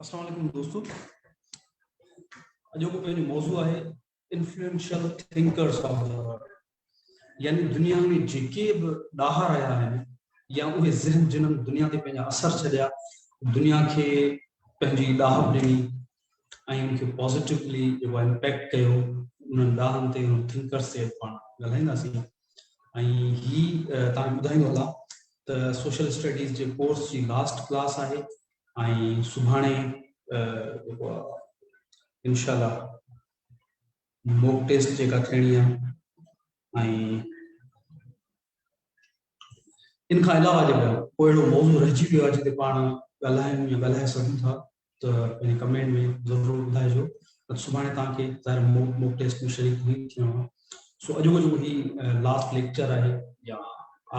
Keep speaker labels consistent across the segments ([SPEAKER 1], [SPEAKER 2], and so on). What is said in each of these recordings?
[SPEAKER 1] अस्सलाम वालेकुम दोस्तों, अॼु को पंहिंजो मौज़ू आहे influential thinkers of the world. यानी दुनिया में जेके बि ॾाहा रहिया आहिनि या उहे ज़हन जिन्हनि दुनिया ते पंहिंजा असर छॾिया, दुनिया खे पंहिंजी ॾाह ॾिनी ऐं उनखे पॉज़िटिवली जेको इम्पैक्ट कयो, उन्हनि ॾाहनि ते उन्हनि थिंकर्स ते पाण ॻाल्हाईंदासीं। ऐं ही तव्हांखे ॿुधाईंदो हलां त सोशल स्टडीज़ जे कोर्स जी लास्ट क्लास आहे ऐं सुभाणे जेको आहे इंशाल्लाह मॉक टेस्ट जेका थियणी आहे। ऐं इन खां अलावा जेको कोई अहिड़ो मौज़ू रहिजी वियो आहे जिते पाण ॻाल्हायूं या ॻाल्हाए सघूं था त पंहिंजे कमेंट में ज़रूरु ॿुधाइजो। त सुभाणे तव्हांखे ज़ाहिर मॉक टेस्ट में शरीक नहीं थियणो आहे। सो अॼु जो जेको ही लास्ट लेक्चर आहे या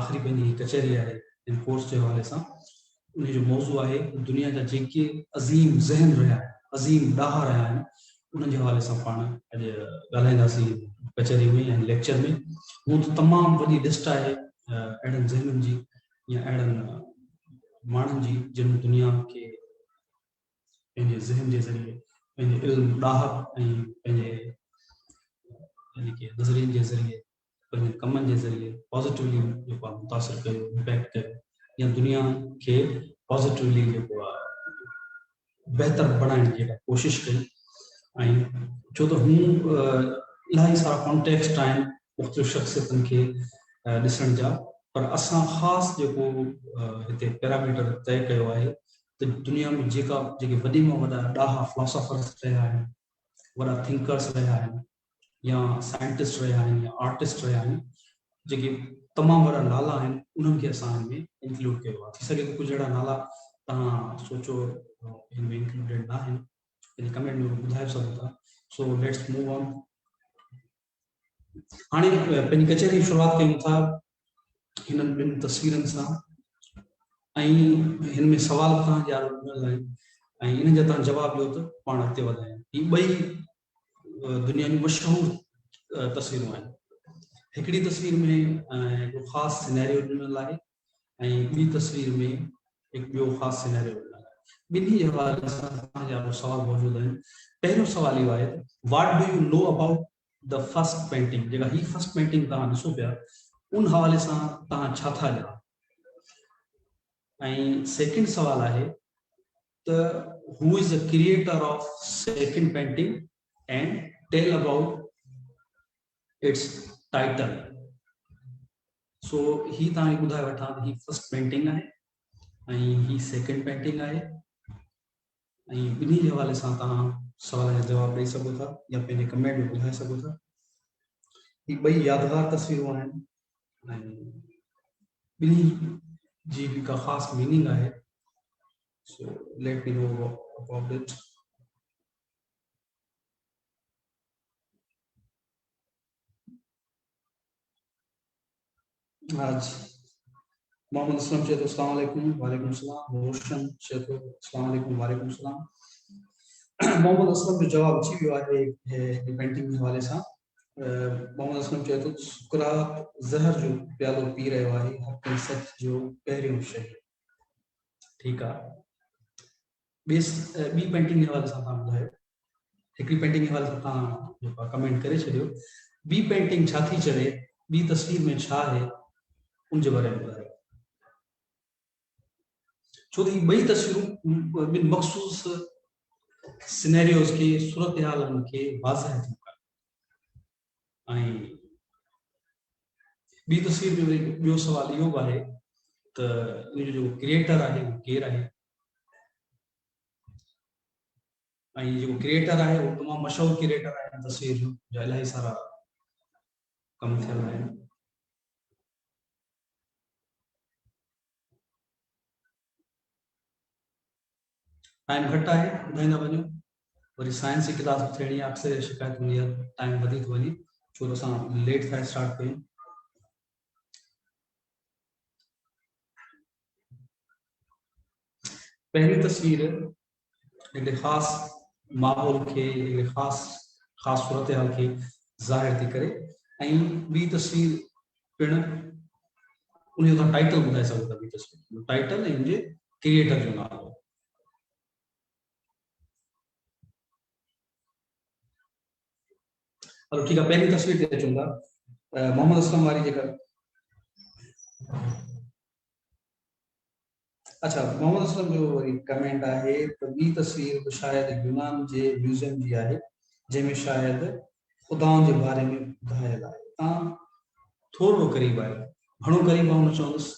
[SPEAKER 1] आख़िरी पंहिंजी कचहरी आहे इन कोर्स जे हवाले सां, उन जो मौज़ू आहे दुनिया जा जेके अज़ीम ज़हन रहिया आहिनि, अज़ीम ॾाहा रहिया आहिनि, उन जे हवाले सां पाण अॼु ॻाल्हाईंदासीं कचहरी में ऐं लेक्चर में। हू त तमामु वॾी लिस्ट आहे अहिड़नि ज़हननि जी या अहिड़नि माण्हुनि जी जिन दुनिया खे पंहिंजे ज़हन जे ज़रिए, पंहिंजे इल्म ॾाह ऐं पंहिंजे यानी कि नज़रियनि जे ज़रिए, पंहिंजे कमनि जे ज़रिए पॉज़िटिवली जेको आहे मुतासिर कयो, इम्पैक्ट कयो या दुनिया खे पॉज़िटिवली जेको आहे बहितर बणाइण जी कोशिशि कई। ऐं छो त हू इलाही सारा कॉन्टेक्स्ट आहिनि मुख़्तलिफ़ शख़्सियतनि खे ॾिसण जा, पर असां ख़ासि जेको हिते पैरामीटर तय कयो आहे त दुनिया में जेके वॾे में वॾा ॾाहा फिलोसोफर्स रहिया आहिनि, वॾा थिंकर्स रहिया आहिनि या साइंटिस्ट रहिया आहिनि या आर्टिस्ट रहिया आहिनि, जेके तमामु वॾा नाला आहिनि, उन्हनि खे असां हिन में इंक्लूड कयो आहे। थी सघे तो कुझु अहिड़ा नाला तव्हां सोचो हिन में इंक्लूडेड न आहिनि, इन कमेंट में ॿुधाए सघो था। So let's move on. हाणे पंहिंजी कचहरी जी शुरूआत कयूं था हिननि ॿिनि तस्वीरनि सां ऐं हिन में सवाल तव्हांजे आरो ॾिनल आहिनि ऐं इन्हनि जा तव्हां जवाब ॾियो त पाण अॻिते वधायूं। ही ॿई दुनिया जी मशहूर तस्वीरूं आहिनि। हिकिड़ी तस्वीर में हिकिड़ो ख़ासि सिनेरियो ॾिनल आहे ऐं ॿी तस्वीर में हिकु ॿियो ख़ासि सिनेरियो ॾिनल आहे। ॿिन्ही जे हवाले सां तव्हांजे आरो सवाल मौजूदु आहिनि। पहिरियों सवाल इहो आहे त what do you know about the first painting. जेका ही फर्स्ट पेंटिंग तव्हां ॾिसो पिया, उन हवाले सां तव्हां छा था ॼाणो। ऐं सेकेंड सवाल आहे त who is the creator of second painting and tell about its title. So he तव्हांखे ॿुधाए वठां त ही फर्स्ट पेंटिंग आहे ऐं ही सेकेंड पेंटिंग आहे ऐं ॿिन्ही जे हवाले सां तव्हां सवाल जा जवाब ॾेई सघो था या पंहिंजे कमेंट में ॿुधाए सघो था। ही ॿई यादगार तस्वीरूं आहिनि ऐं ॿिन्ही जी भी का ख़ासि मीनिंग आहे। So let me know about it. आज मोहम्मद असलम चए तो अस्सलाम वालेकुम। वालेकुम सलाम। रोशन चए तो अस्सलाम वालेकुम। वालेकुम सलाम। मोहम्मद असलम जो जवाब अची वियो आहे पेंटिंग के हवाले सां। मोहम्मद असलम चए तो सुकरात ज़हर जो प्यालो पी रहियो आहे, हक़ सच जो पहिरियों शहीद। ठीक है। ॿी पेंटिंग के हवाले सां तव्हां ॿुधायो। हिकिड़ी पेंटिंग के हवाले सां तव्हां जेको आहे कमेंट करे छॾियो। ॿी पेंटिंग छा थी चवे, ॿी तस्वीर में छा आहे, उन जे बारे में ॿुधायो। छो त ॿई तस्वीरूं ॿिनि मख़सूस सिनेरियोस के सूरत हालनि खे वाज़ह थियूं कनि। ऐं ॿी तस्वीर में ॿियो सवाल इहो बि आहे त इन जो जेको क्रिएटर आहे उहो केरु आहे ऐं जेको क्रिएटर आहे उहो तमामु मशहूरु क्रिएटर आहे। तस्वीर जो इलाही सारा कम थियल आहिनि। टाइम घटि आहे, ॿुधाईंदा वञो। वरी साइंस जी क्लास थियणी आहे, अक्सर शिकायत हूंदी आहे टाइम वधी थो वञे, छो त असां लेट था स्टार्ट कयूं। पहली तस्वीर हिकिड़े ख़ासि माहौल खे, हिकिड़े ख़ासि सूरत हाल खे ज़ाहिर थी करे ऐं ॿी तस्वीर पिण उन जो टाइटल ॿुधाए सघो था। ॿी तस्वीर टाइटल ऐं उनजे क्रिएटर जो नालो। हलो ठीक है, पहली तस्वीर ते अचूं था मोहम्मद असलम वारी जेका। अच्छा, मोहम्मद असलम जो वरी कमेंट है तो ॿी तस्वीर तो शायद यूनान जे म्यूज़ियम जी है, जंहिंमें शायद खुदाउनि जे बारे में ॿुधायल आहे। तव्हां थोरो करीब आहियो, घणो करीब आहे हुन चवंदुसि,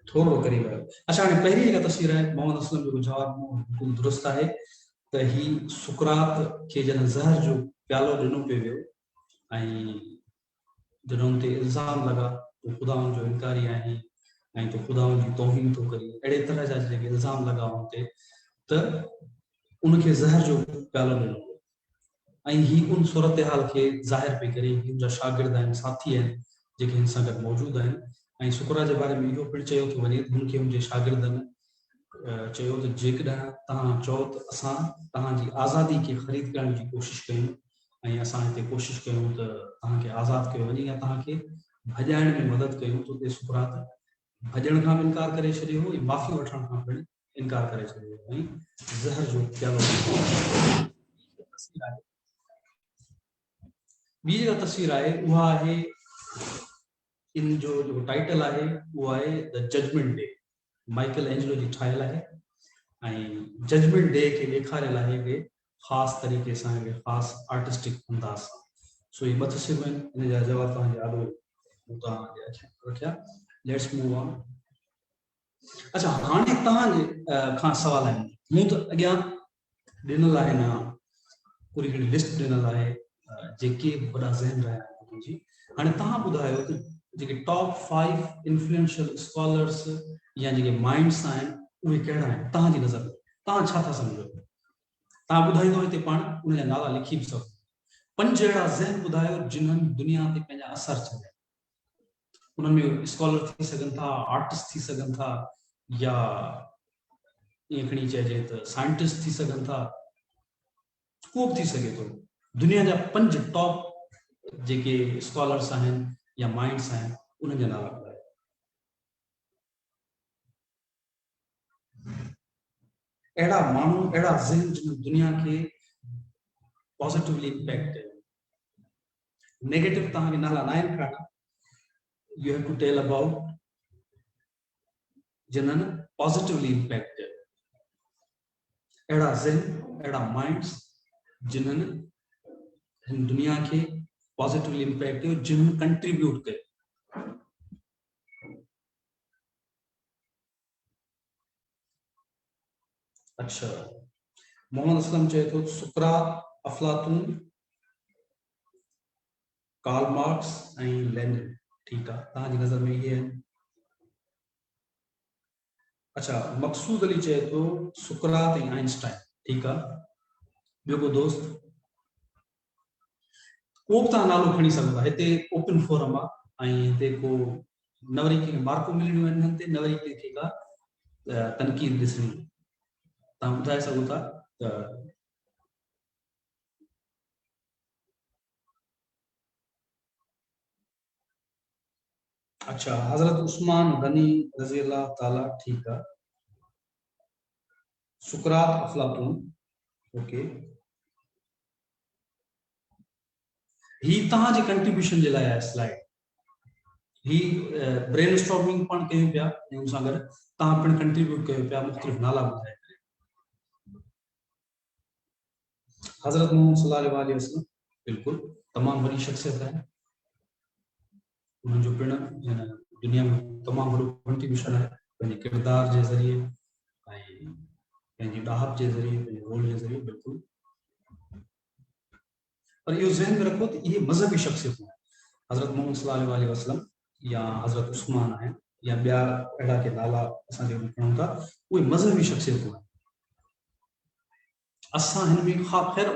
[SPEAKER 1] थोरो करीब आहियो। अच्छा, हाणे पहिरीं जेका तस्वीर आहे मोहम्मद असलम जो जवाबु बिल्कुलु दुरुस्त आहे त ही सुकरात खे जॾहिं ज़हर जो प्यालो ॾिनो पियो वियो ऐं जॾहिं हुन ते इल्ज़ाम लॻा तो खुदाउनि जो इनकारी आहे ऐं तो खुदाउनि जी तौहीन थो करे, अहिड़े तरह जा जेके इल्ज़ाम लॻा हुन ते त उनखे ज़हर जो प्यालो ॾिनो ऐं ही उन सूरत हाल खे ज़ाहिर पई करे। ही उनजा शागिर्द आहिनि, साथी आहिनि जेके हिन सां गॾु मौजूदु आहिनि। ऐं सुकरा जे बारे में इहो पिणु चयो थो वञे त हुनखे हुनजे शागिर्दनि चयो त जेकॾहिं तव्हां चओ त असां तव्हांजी आज़ादी खे ख़रीद करण जी कोशिशि कयूं ऐं असां हिते कोशिशि कयूं त तव्हांखे आज़ादु कयो वञे या तव्हांखे भॼाइण में मदद कयूं, त उते सुकरात भॼण खां बि इनकार करे छॾियो हो, माफ़ी वठण खां पिणु इनकार करे छॾियो हो ऐं ज़हर जो प्यालो। ॿी जेका तस्वीर आहे उहा आहे, इन जो जेको टाइटल आहे उहो आहे the judgement day. Michelangelo जी ठाहियल आहे ऐं जजमेंट डे खे ॾेखारियल आहे हिकिड़े ख़ासि तरीक़े सां, हिकिड़े ख़ासि आर्टिस्टिक अंदाज़ सां। सो ये ॿ तस्वीरूं आहिनि, इन जा जवाब तव्हांजे आॾो रखिया। Let's move on. अच्छा, हाणे तव्हांजे खां सवाल आहिनि। मूं त अॻियां ॾिनल आहे न पूरी हिकिड़ी लिस्ट ॾिनल आहे जेके वॾा ज़हन रहिया आहिनि मुंहिंजी। हाणे तव्हां ॿुधायो त जेके टॉप 5 इन्फ्लुएंशियल स्कॉलर्स या जेके माइंड्स आहिनि उहे कहिड़ा आहिनि तव्हांजी नज़र में? तव्हां छा था सम्झो? तव्हां ॿुधाईंदो हिते पाण उनजा नाला लिखी बि सघो। 5 अहिड़ा ज़हन ॿुधायो जिन्हनि दुनिया ते पंहिंजा असर छॾिया। उनमें स्कॉलर थी सघनि था, आर्टिस्ट थी सघनि था, या ईअं खणी चइजे त साइंटिस्ट थी सघनि था, को बि थी सघे थो। दुनिया जा 5 टॉप जेके स्कॉलर्स आहिनि या माइंड्स आहिनि उन्हनि जा नाला ॿुधायो। अहिड़ा माण्हू, अहिड़ा ज़हन जिन दुनिया खे पॉजिटिवली इम्पैक्ट कयो। नेगेटिव तव्हांखे नाला न आहिनि खणा। You have to tell about जिन्हनि पॉजिटिवली इम्पैक्ट कयो। अहिड़ा ज़हन, अहिड़ा माइंड्स जिन्हनि हिन दुनिया के पॉजिटिवली इम्पैक्ट कयो, जिन्हनि कंट्रीब्यूट कयो। अच्छा, मोहम्मद असलम चए थो सुकरात, अफलातून, कार्ल मार्क्स ऐं लेनिन। ठीक है, तव्हांजी नज़र में ये है। अच्छा, मकसूद अली चए थो सुकरात ऐं आइंस्टाइन। ठीक है, ॿियो को दोस्त? को बि तव्हां नालो खणी सघो था, हिते ओपन फोरम आहे ऐं हिते को न वरी कंहिंखे मार्कूं मिलणियूं आहिनि हिन ते, न वरी कंहिंखे का तनक़ीद ॾिसणी। तव्हां ॿुधाए सघो था त अच्छा, हज़रत उस्मान गनी रज़ी अल्लाह ताला। ठीक है, सुकरात, अफलातून। ओके, ही तव्हांजे कंट्रीब्यूशन जे लाइ आहे स्लाइड। ही ब्रेन स्टॉर्मिंग पण कयूं पिया ऐं उन सां गॾु तव्हां पिणु कंट्रीब्यूट कयो पिया, मुख़्तलिफ़ नाला ॿुधाए करे। हज़रत मोहम्मद सल्लल्लाहु अलैहि वसल्लम बिल्कुलु तमामु वॾी शख़्सियत आहे। उन्हनि जो पिणु दुनिया में तमामु वॾो कंट्रीब्यूशन आहे पंहिंजे किरदार जे ज़रिए ऐं पंहिंजी ॾाहप जे ज़रिए, पंहिंजे रोल जे ज़रिए। बिल्कुलु, पर इहो ज़हन में रखो त इहे मज़हबी शख़्सियतूं आहिनि। हज़रत मोहम्मद सल्लल्लाहु अलैहि वसल्लम या हज़रत उस्मान आहिनि या ॿिया अहिड़ा के नाला असां जेके खणूं था, उहे मज़हबी शख़्सियतूं आहिनि। असां हिन में ख़ैर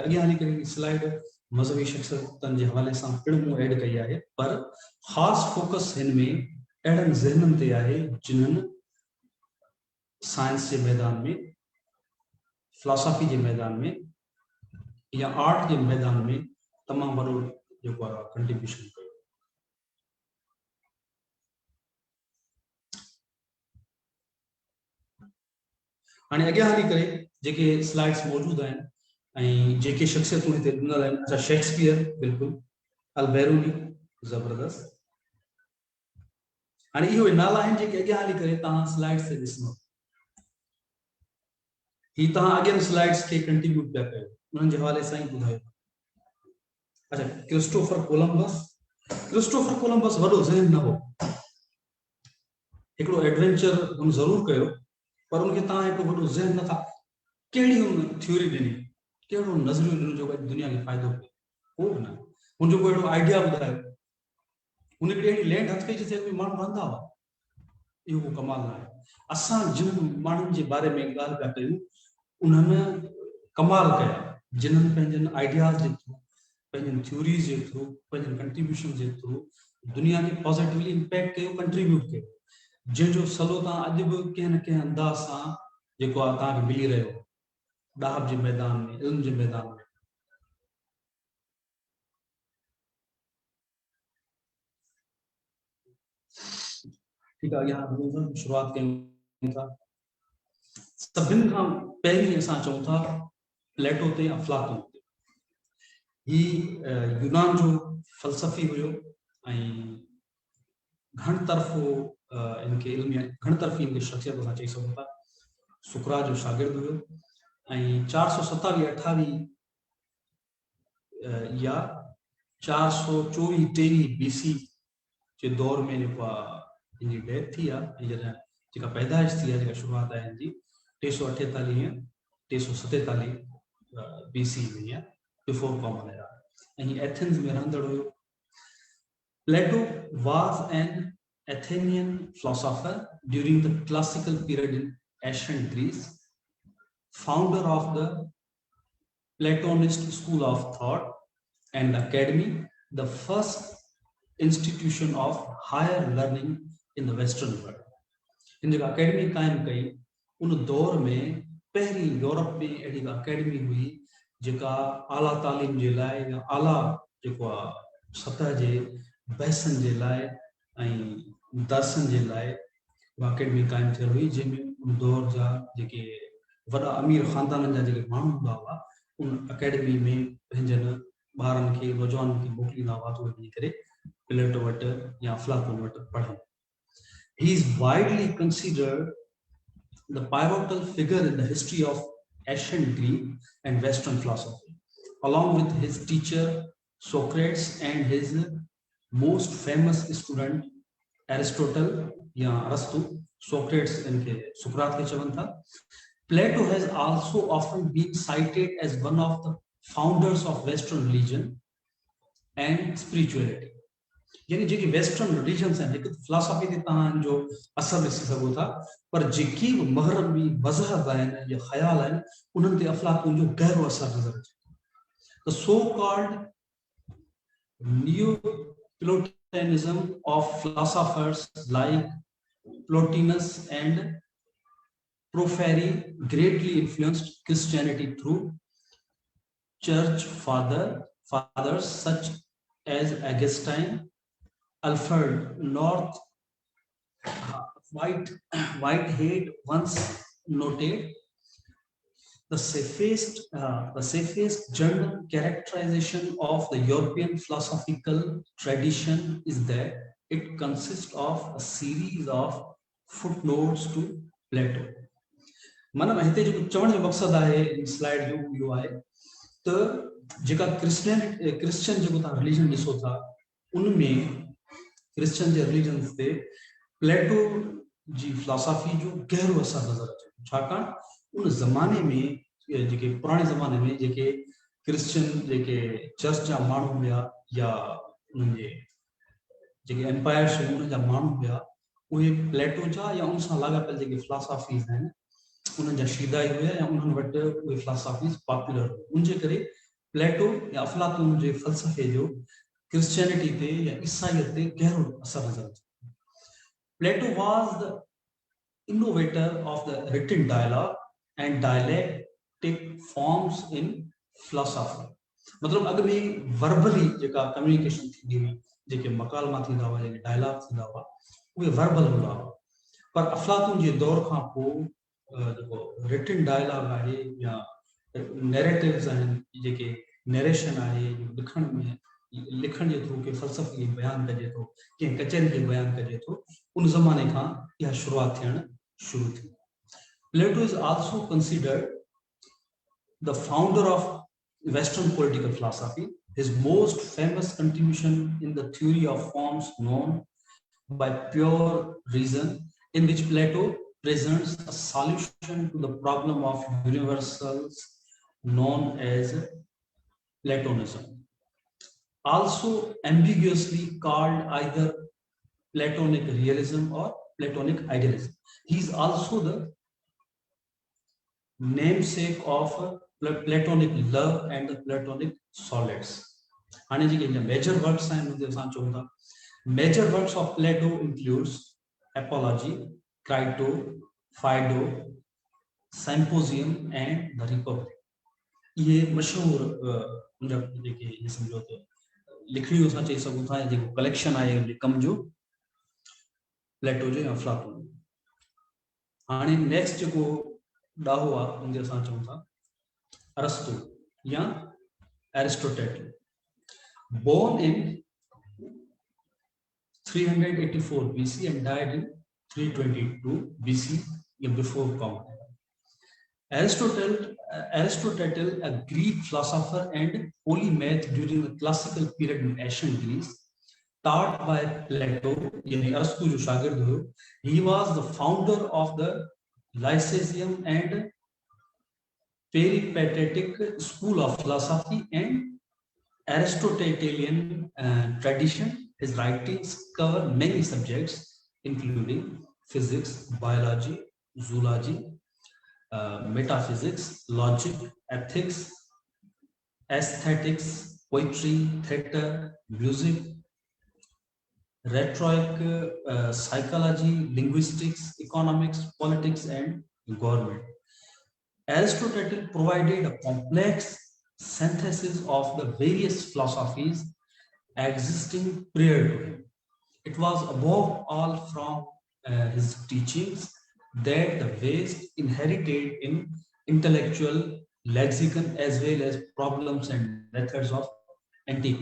[SPEAKER 1] अॻियां हली करे स्लाइड मज़हबी शख़्सियतनि जे हवाले सां पिणु मूं ऐड कई आहे, पर ख़ासि फोकस हिन में अहिड़नि ज़हननि ते आहे जिन्हनि साइंस के मैदान में, फिलॉसफी के मैदान में या आर्ट के मैदान में तमाम वॾो जेको आहे कंट्रीब्यूशन कयो। हाणे अॻियां हली करे जेके स्लाइड्स मौजूद आहिनि ऐं जेके शख़्सियतूं हिते ॾिनल आहिनि, अच्छा शेक्सपियर बिल्कुलु, अलबेरूनी ज़बरदस्त। हाणे इहो नाला आहिनि जेके अॻियां हली करे तव्हां स्लाइड्स ते ॾिसंदव। ही तव्हां अॻियनि स्लाइड्स खे कंटिन्यू पिया कयो, उन्हनि जे हवाले सां ई ॿुधायो। अच्छा, क्रिस्टोफर कोलंबस वॾो ज़हन न हो, हिकिड़ो एडवेंचर हुन ज़रूरु कयो, पर उनखे तव्हां हिकिड़ो वॾो ज़हन नथा, कहिड़ी हुन थ्योरी ॾिनी, कहिड़ो नज़रियो ॾिनो जो दुनिया खे फ़ाइदो पए, को बि न। हुनजो कोई अहिड़ो आइडिया ॿुधायो, हुन हिकिड़ी अहिड़ी लैंड हथ कई जिते कोई माण्हू रहंदा हुआ, इहो को कमाल न आहे। असां जिन माण्हुनि जे बारे में ॻाल्हि पिया कयूं, उन्हनि कमाल कया, जिन्हनि पंहिंजनि आइडियाज़ जे थ्रू, पंहिंजनि थ्योरीज़ जे थ्रू, पंहिंजनि कंट्रीब्यूशन जे थ्रू दुनिया खे पॉजिटिवली इम्पैक्ट कयो, कंट्रीब्यूट कयो, जंहिंजो सलो तव्हां अॼु बि कंहिं न कंहिं अंदाज़ सां जेको आहे तव्हांखे मिली रहियो, ॾाहब जे मैदान में, इल्म जे मैदान में। ठीकु आहे, यहाँ शुरूआत कयूं था। सभिनि खां पहिरीं असां चऊं था प्लेटो ते अफलातून ते। ही यूनान जो फ़लसफ़ी हुयो ऐं घण तरफ़ो इनके इल्म घण तरफ़ी इनके शख्सियत असां चई सघूं था। सुकरात जो शागिर्द हुयो ऐं 427-28 या 424-23 BC जे दौर में जेको आहे इनजी डेथ थी आहे, ऐं जॾहिं जेका पैदाइश थी आहे, जेका शुरूआत आहे हिनजी 348 347 BC में आहे, बिफोर कॉमन एरा, ऐं एथेंस में रहंदड़ हुयो। Plato was an Athenian philosopher during the classical period in ancient Greece, founder of the Platonist school of thought and academy, the first institution of higher learning in the Western world. इन जगह academy कायम कई, उन दौर में पहिरीं Europe में अहिड़ी अकेडमी हुई जेका आला तालीम जे लाइ या आला जेको आहे सतह जे बहसनि जे लाइ ऐं दर्सन जे लाइ उहा अकेडमी कायम थियल हुई, जंहिंमें उन दौर जा जेके वॾा अमीर ख़ानदाननि जा जेके माण्हू हूंदा हुआ, उन अकेडमी में पंहिंजनि ॿारनि खे, नौजवाननि खे मोकिलींदा हुआ त उहे वञी करे प्लेटो वटि या अफलातून वटि पढ़नि। He is widely considered the pivotal figure in the history of ancient Greek and Western philosophy, along with his teacher Socrates and his most famous student Aristotle या अरस्तु, Socrates इनके सुकरात के चवन था। Plato has also often been cited as one of the founders of Western religion and spirituality. यानी जेकी western religions आहिनि, हिकु फिलॉसफी ते तव्हां जो असर ॾिसी सघो था, पर जेकी बि मग़रबी मज़हब आहिनि या ख़्याल आहिनि, उन्हनि ते अफलातून जो गहरो असर नज़र अचे थो। The so-called Neoplatonism of philosophers like Plotinus and Porphyry greatly influenced Christianity through church fathers such as Augustine, Alfred North Whitehead once noted, the safest general characterization of the European philosophical tradition is that it consists of a series of footnotes to Plato. मतलब हिते जो चवण जो मक़सद आहे इन slide जो इहो आहे त जेका क्रिश्चियन जेको तव्हां रिलीजन ॾिसो था, उनमें क्रिश्चियन जे रिलीजन्स ते प्लेटो जी फिलॉसफी जो गहरो असर नज़र अचे, छाकाणि उन ज़माने में जेके पुराणे ज़माने में जेके क्रिश्चियन जेके चर्च जा माण्हू हुया या उन्हनि जे जेके एम्पायर्स हुयूं उन्हनि जा माण्हू हुया, उहे प्लेटो जा या उन सां लाॻापियल जेके फिलॉसफीज़ आहिनि उन्हनि जा शीदाई हुया या उन्हनि वटि उहे फिलॉसफीज़ पॉपुलर हुई। उनजे करे प्लेटो या अफलातून जे फ़लसफ़े जो क्रिश्चियनिटी ते या ईसाईयत ते गहरो असर नज़र अचे। Plato was the innovator of the written dialogue and dialectic forms in philosophy. मतलब अॻु में वर्बली जेका कम्युनिकेशन थींदी हुई, जेके मकालमा थींदा हुआ, जेके डायलॉग थींदा हुआ, उहे वर्बल हूंदा हुआ, पर अफलातून जे दौर खां पोइ जेको रिटन डायलॉग आहे या नैरेटिव्स आहिनि जेके नरेशन आहे लिखण जे थ्रू के फ़लसफ़े खे बयान कजे थो कंहिं कचहरी खे बयान कजे थो उन ज़माने खां इहा शुरूआत थियणु शुरू थी Plato is also considered the founder of Western political philosophy. His most famous contribution in the theory of forms known by pure reason, in which Plato presents a solution to the problem of universals known as Platonism, also ambiguously called either Platonic realism or Platonic idealism. He is also the namesake of Platonic love and the Platonic solids. Major works major works of Plato includes Apology, Crito, Phaedo, Symposium and the Republic. ये मशहूर ये समझो तो लिखणी असां चई सघूं था जेको कलेक्शन आहे कम जो प्लेटो जो अफलातून हाणे नेक्स्ट जेको ॾाहो आहे उनखे असां चऊं था अरस्तु या एरिस्टोटेल born in 384 BC and died in 322 BC before Common Era. Aristotle, a Greek philosopher and polymath during the classical period in ancient Greece, taught by Plato, Arastu jo shagird huyo, he was the founder of the Lyceum and Peripatetic school of philosophy and Aristotelian tradition. His writings cover many subjects, including physics, biology, zoology, metaphysics, logic, ethics, aesthetics, poetry, theater, music, rhetoric, psychology, linguistics, economics, politics, and government. Aristotle provided a complex synthesis of the various philosophies existing prior to him. It was above all from his teachings that the West inherited in intellectual lexicon as well as problems and methods of antique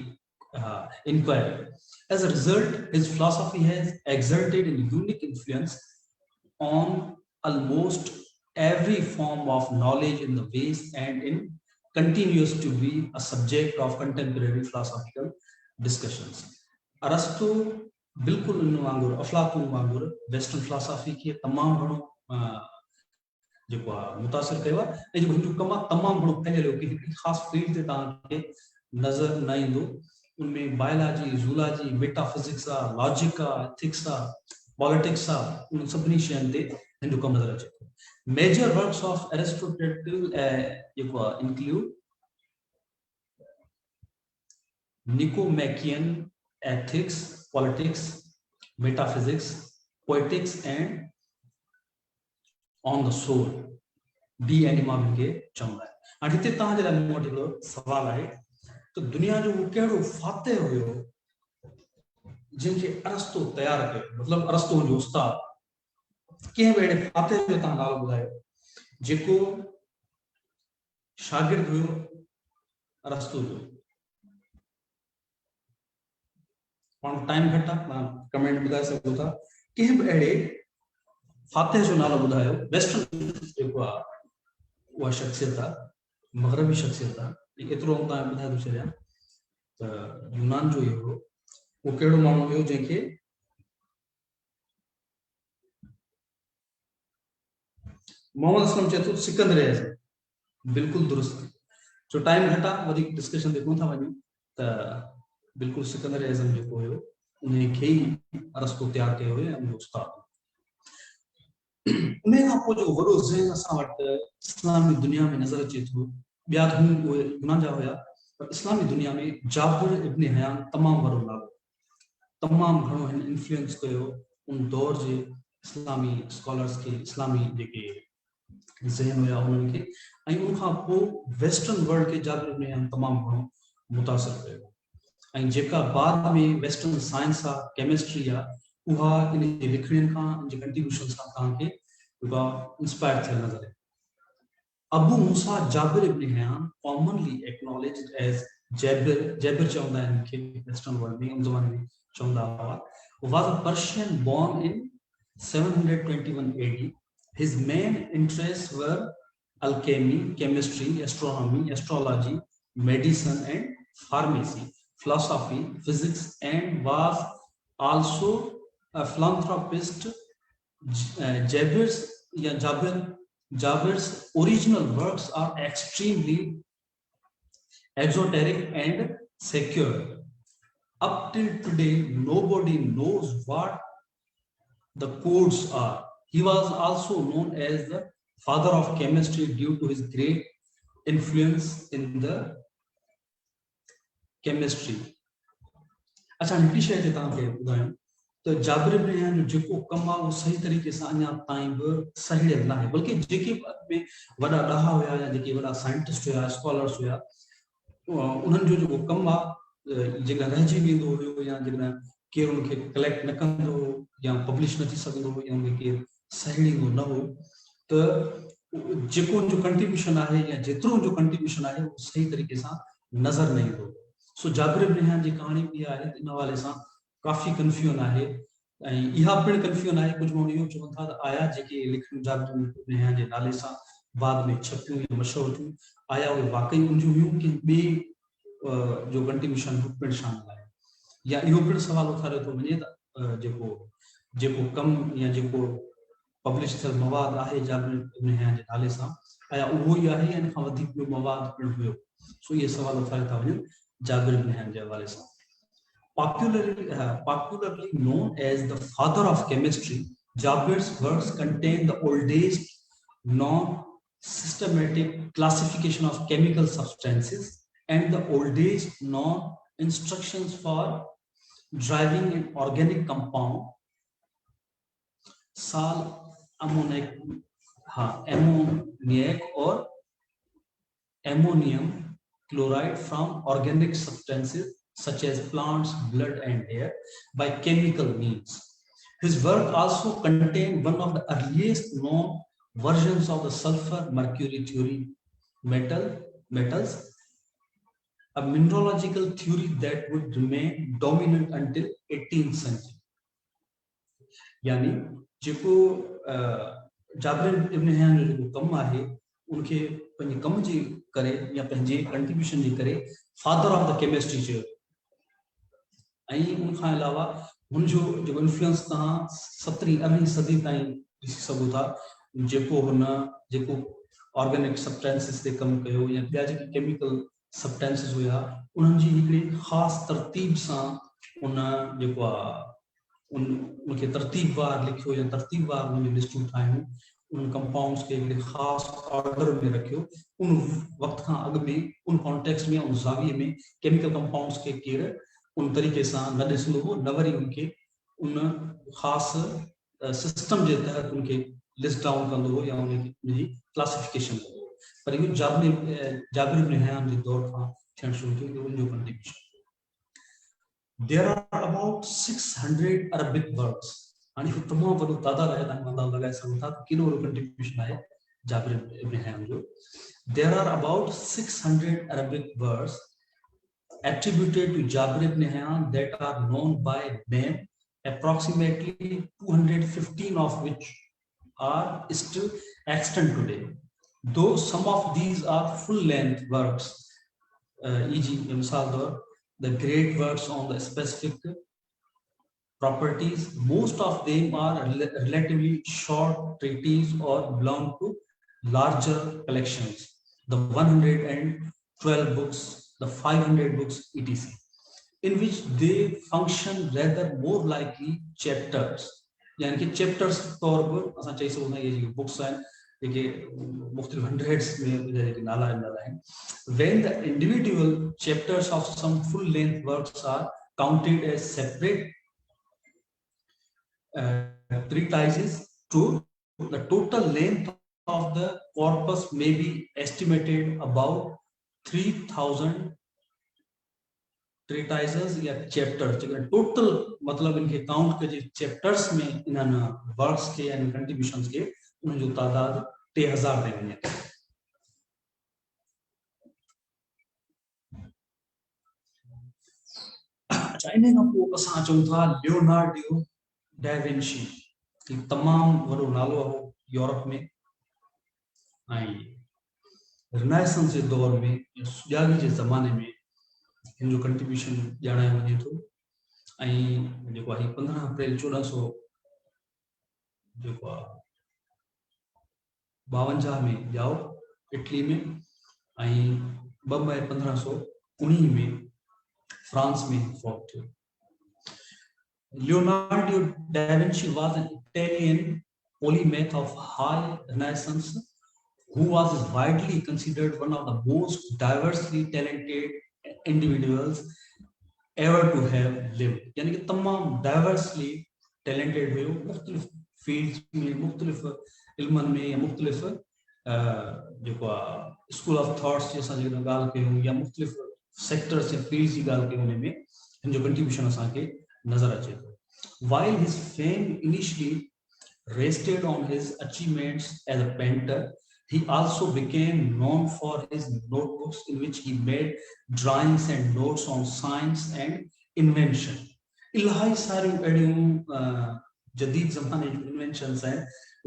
[SPEAKER 1] inquiry. As a result, his philosophy has exerted a unique influence on almost every form of knowledge in the West and continues to be a subject of contemporary philosophical discussions. Arasto बिल्कुल इन वांगुर अफलातून वांगुर western philosophy के तमाम घणो जेको मुतासिर कयो ऐं जेको हिन जो कम तमाम घणो फैलियल हो कि हिकड़ी खास फील्ड ते तव्हांखे नज़र न ईंदो उनमें biology zoology metaphysics logic ethics politics उन सभिनी शयुनि ते हिन जो कम नज़र अचे थो मेजर वर्क्स ऑफ एरिस्टोटल जेको include Nicomachean ethics, politics, metaphysics, poetics, and on the soul. De Anima के चवंदा आहिनि हाणे हिते तव्हांजे लाइ मूं वटि हिकिड़ो सुवाल आहे त दुनिया जो उहो कहिड़ो फातेह हुयो जिनखे अरस्तो तयारु कयो मतिलबु अरस्तो जो उस्ताद कंहिं बि अहिड़े फातेह जो तव्हां नालो ॿुधायो जेको शागिर्द हुयो अरस्तो जो टाइम घटि आहे कमेंट ॿुधाए सघो था कंहिं बि अहिड़े फातेह जो नालो ॿुधायो वेस्टर्न जेको आहे उहा शख्सियत आहे मग़रबी शख्सियत आहे एतिरो तव्हां ॿुधाए थो छॾियां त यूनान जो इहो उहो कहिड़ो माण्हू हुयो जंहिंखे मोहम्मद असलम चए थो सिकंदर आज़म बिल्कुलु दुरुस्त छो टाइम घटि आहे वधीक डिस्कशन ते कोन था वञूं त बिल्कुलु सिकंदर आज़म जेको हुयो उनखे ई अरस्तो तयारु कयो हुयो ऐं उनजो उस्ताद उन खां पोइ जो वॾो ज़हन असां वटि इस्लामी दुनिया में नज़र अचे थो ॿिया धर्म उहे यूनान जा हुया पर इस्लामी दुनिया में जाबिर इब्न हयान तमामु वॾो नालो तमामु घणो हिन इन्फ्लुएंस कयो उन दौर जे इस्लामी स्कॉलर्स खे इस्लामी जेके ज़हन हुया उन्हनि खे ऐं उनखां पोइ वेस्टर्न वर्ल्ड खे जाबिर इब्न हयान तमामु घणो मुतासिर कयो ऐं जेका बाद में वेस्टर्न साइंस आहे केमिस्ट्री आहे उहा इन जे लिखणियुनि खां इन जे कंट्रीब्यूशन सां तव्हांखे इंस्पायर थियल नज़र आहे Abu Musa Jabir ibn Hayyan, commonly acknowledged as Jabir चौंदा इनके Western world में उन ज़माने में चौंदा हुआ, was a Persian born in 721 AD. His main interests were alchemy, chemistry, astronomy, astrology, medicine and pharmacy, philosophy, physics, and was also a philanthropist. Jabir's original works are extremely exoteric and secure. Up till today, nobody knows what the codes are. He was also known as the father of chemistry due to his great influence in the chemistry. अच्छा हिकिड़ी शइ ते तव्हांखे ॿुधायां तो जाबिर इब्न हय्यान जो जेको कमु आहे उहो सही तरीक़े सां अञा ताईं बि सहिड़ियल न आहे, बल्कि जेके में वॾा ॾाहा हुया या जेके वॾा साइंटिस्ट हुया, स्कॉलर्स हुया, उन्हनि जो जेको कमु आहे जेका रहिजी वेंदो हुयो या जेकॾहिं केरु उनखे कलेक्ट न कंदो हो या पब्लिश न थी सघंदो हो या उनखे केरु सहिड़ींदो न हो, त जेको जो कंट्रीब्यूशन आहे या जेतिरो जो कंट्रीब्यूशन आहे उहो सही तरीक़े सां नज़र न ईंदो। सो जाबिर इब्न हय्यान जी कहाणी बि आहे इन हवाले सां काफ़ी कंफ्यूजन आहे ऐं इहा पिणु कंफ्यूजन आहे। कुझु माण्हू इहो चवनि था त आया जेके लिखियूं जाबिर इब्न हय्यान जे नाले सां बाद में छपियूं या मशहूरु थियूं, आया उहे वाकई उनजूं हुयूं कि ॿिए जो कंट्रीब्यूशन पिणु शामिल आहे, या इहो पिणु सवाल उथारियो थो वञे त जेको कमु या जेको पब्लिश थियल मवाद आहे जाबिर इब्न हय्यान जे नाले सां, आया उहो ई आहे या इन खां वधीक ॿियो मवाद पिणु हुयो। सो इहे सवाल उथारिया था वञनि जाबिर इब्न हय्यान जे हवाले सां। Popularly known as the father of chemistry, Jabir's works contain the oldest non-systematic classification of chemical substances and the oldest known instructions for driving an organic compound, ammoniac or ammonium chloride from organic substances such as plants, blood and hair by chemical means. His work also contained one of the earliest known versions of the sulfur-mercury theory metals, a mineralogical theory that would remain dominant until 18th century. यानी जेको जाबिर इब्न हय्यान जो जेको कमु आहे उनखे पंहिंजे कम जे करे या पंहिंजे कंट्रीब्यूशन जे करे फादर ऑफ द केमिस्ट्री चयो, ऐं उन खां अलावा हुनजो जेको इन्फ्लुएंस तव्हां 17वीं 18वीं सदी ताईं ॾिसी सघो था, जेको ऑर्गेनिक सब्सटेंसेस ते कमु कयो या ॿिया जेके केमिकल सब्सटेंसेस हुया उन्हनि जी हिकिड़ी ख़ासि तरतीब सां उन जेको आहे उनखे तरतीबवार लिखियो या तरतीबवार उनजी लिस्टूं ठाहियूं, उन कंपाउंड्स के हिकिड़े ख़ासि ऑर्डर में रखियो। उन वक़्त खां अॻु में उन कॉन्टेक्स्ट में उन ज़ाविये में केमिकल कंपाउंड्स के केरु उन तरीक़े सां न ॾिसंदो हो, न वरी उनखे उन ख़ासि सिस्टम जे तहत उनखे लिस्ट डाउन कंदो हो या उनजी क्लासिफिकेशन कंदो हो। पर इहो जाबिर इब्न हय्यान जे दौर खां थियणु शुरू थियो, उनजो contribution. There are about 600 Arabic works. हाणे इहो तमामु वॾो तादाद आहे, तव्हां अंदाज़ो लॻाए सघो था केॾो वॾो कंट्रीब्यूशन आहे जाबिर इब्न हय्यान जो। There are about 600 Arabic works attributed to Jabir ibn Hayyan that are known by name, approximately 215 of which are still extant today. Though some of these are full-length works, e.g. the great works on the specific properties, most of them are relatively short treatises or belong to larger collections, the 112 books, the 500 books, etc., in which they function rather more likely chapters. यानी कि chapters तौर पर असां चई सघूं था ये books आहिनि जेके मुख़्तलिफ़ hundreds में जेके नाला आहिनि। When the individual chapters of some full-length works are counted as separate treatises, the total length of the corpus may be estimated about 3000 treatises या chapters। टोटल मतलब इनके काउंट कजे चैप्टर्स में इन्हनि वर्क्स के यानी कंट्रीब्यूशंस के उन जो तादाद 3000 ते वञे। अच्छा इन खां पोइ असां चऊं था लियोनार्डो डा विंची, तमाम वॾो नालो हो यूरोप में ऐं रिनाइसेंस जे दौर में सुजागी जे ज़माने में हिन जो कंट्रीब्यूशन ॼाणायो वञे थो ऐं जेको आहे 15 अप्रैल 1452 में ॼाओ इटली में ऐं 2 मई 1519 में फ्रांस में फौत थियो। Leonardo da Vinci was an Italian polymath of high Renaissance who was widely considered one of the most diversely talented individuals ever to have lived. यानी कि तमाम डाइवर्सली टैलेंटेड हुयो, मुख्तलिफ फील्ड्स में, मुख्तलिफ इल्मन में या मुख्तलिफ जेको स्कूल ऑफ थॉट्स जे असां जेका ॻाल्हि कयूं या मुख्तलिफ सेक्टर्स या फील्ड्स जी ॻाल्हि कयूं उन में हिन जो कंट्रीब्यूशन असांखे नज़र अचे थो। While his fame initially rested on his achievements as a painter, he also became known for his notebooks in which he made drawings and notes on science and invention. इलाही सारियूं अहिड़ियूं जदीद ज़माने जूं इन्वेंशन्स आहिनि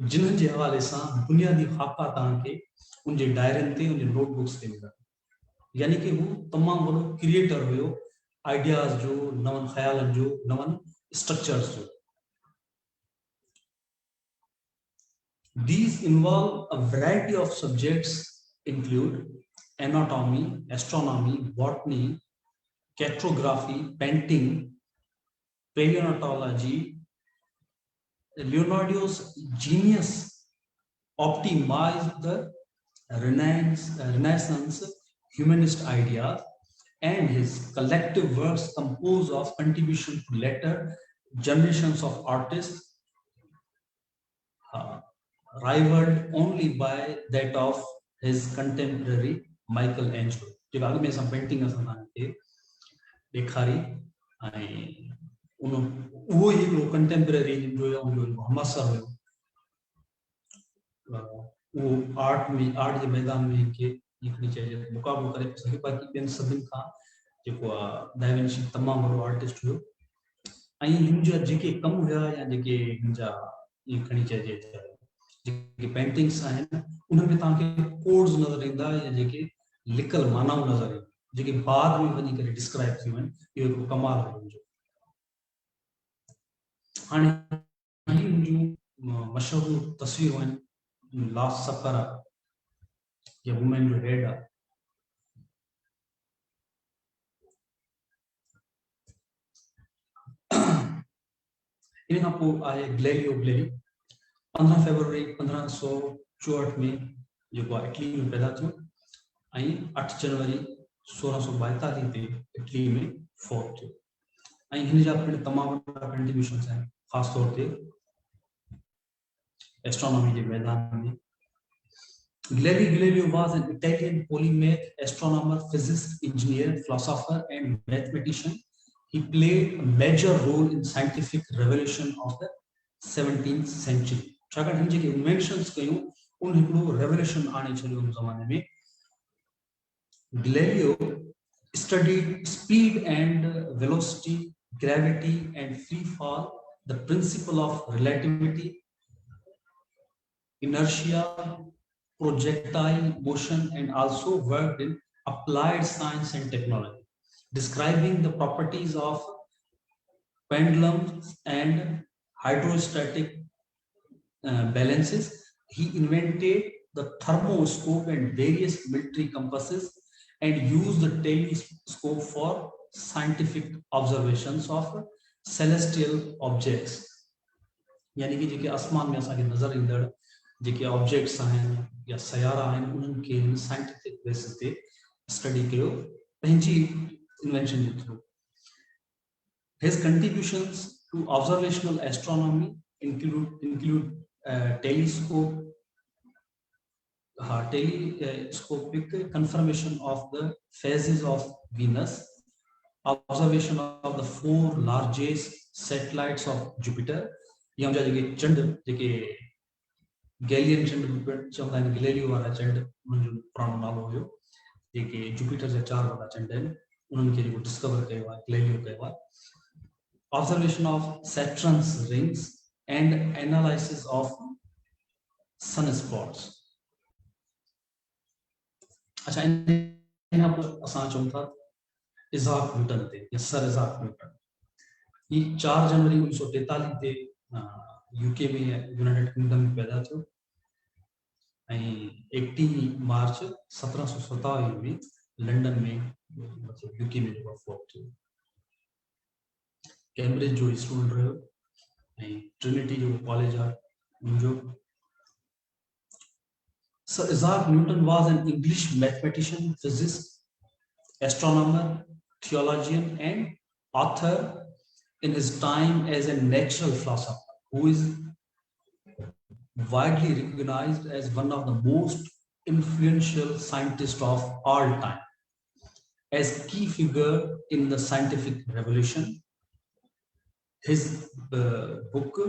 [SPEAKER 1] जिन्हनि जे हवाले सां बुनियादी ख़ाका तव्हांखे उन जे डायरियुनि ते, उन जे नोटबुक्स ते मिलंदा। यानी कि हू तमामु वॾो क्रिएटर हुयो आइडियाज़ जो, नवनि ख़्यालनि जो, नवनि स्ट्रक्चर्स जो। These involve a variety of subjects include anatomy, astronomy, botany, cartography, painting, paleontology. Leonardo's genius optimized the Renaissance humanist ideas, and his collective works composed of contribution to later generations of artists rivaled only by that of his contemporary Michelangelo. जो अॻु में असां painting असां तव्हांखे ॾेखारी ऐं उहो ई हिकिड़ो कंटेम्पररी जो हमअसर हुयो उहो आर्ट जे मैदान में हिकिड़ी चइजे मुक़ाबिलो करे सघे। बाक़ी ॿियनि सभिनि खां जेको आहे दा विंची तमामु वॾो आर्टिस्ट हुयो ऐं हिन जा जेके कम हुया या जेके हिन जा ईअं खणी चइजे जेके पेंटिंग्स आहिनि उन में तव्हांखे कोड्स नज़र ईंदा या जेके लिकल मानाऊं नज़र ईंदा जेके बाद में वञी करे डिस्क्राइब थियूं आहिनि। इहो हिकिड़ो कमाल हुयो हुनजो। हाणे मशहूरु तस्वीरूं आहिनि लास्ट सफर आहे या वुमेन जो हेड आहे। इन खां पोइ आहे गैलीलियो गैलीली 15 फरवरी 1564 में जेको आहे इटली में पैदा थियो ऐं 8 जनवरी 1642 ते इटली में फौत थियो ऐं हिन जा पिण तमामु वॾा कंट्रीब्यूशन्स आहिनि ख़ासि तौर ते एस्ट्रोनॉमी के मैदान में। Galileo was an Italian polymath, astronomer, physicist, engineer, philosopher, and mathematician. He played a major role in scientific revolution of the 17th century. छाकाणि हिन जेके इन्वेंशन्स कयूं उन हिकिड़ो रेवोल्यूशन आणे छॾियो उन ज़माने में। Galileo studied speed and velocity, gravity and free fall, the principle of relativity, inertia, projectile motion, and also worked in applied science and technology, describing the properties of pendulums and hydrostatic balances. He invented the thermoscope and various military compasses and used the telescope for scientific observations of celestial objects. यानी कि जेके आसमान में असांखे नज़र ईंदड़ जेके objects आहिनि या सयारा आहिनि उन्हनि खे साइंटिफिक बेसिस ते स्टडी कयो पंहिंजी invention J through. His contributions to observational astronomy include telescopic confirmation of the phases of Venus, observation of the 4 largest satellites of Jupiter, या जेके चंड जेके गैलियन चंड चवंदा आहिनि गैलीलियो वारा चंड उन्हनि जो पुराणो नालो हुयो जेके जुपिटर जा 4 वॾा चंड आहिनि उन्हनि खे डिस्कवर कयो आहे, गैलीलियो कयो आहे। Observation of Saturn's rings and analysis of sunspots। अच्छा, इन पर असां चऊं था इज़ाक न्यूटन ते, या सर इज़ाक न्यूटन। ये 4 जनवरी 1943 ते यूके में, यूनाइटेड किंगडम में पैदा थियो, ऐं 18 मार्च 1727 में लंडन में, मतलब यूके में जो फोर्थ थियो। कैम्ब्रिज जो स्टूडेंट रहो, ऐं ट्रिनिटी जो कॉलेज आहे उनजो। Sir Isaac Newton was an English mathematician, physicist, astronomer, theologian, and author in his time as a natural philosopher, who is widely recognized as one of the most influential scientists of all time. As key figure in the scientific revolution, his book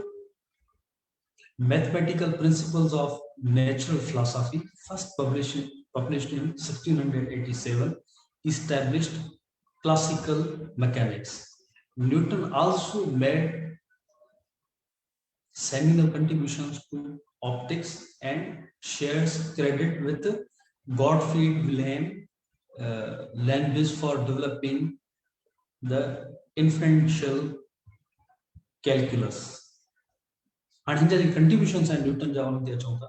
[SPEAKER 1] Mathematical Principles of Natural Philosophy, first published in 1687, established classical mechanics. Newton also made seminal contributions to optics and shares credit with Gottfried Wilhelm Leibniz for developing the inferential calculus. And हिन जा contributions and Newton जा उन ते अचूं था।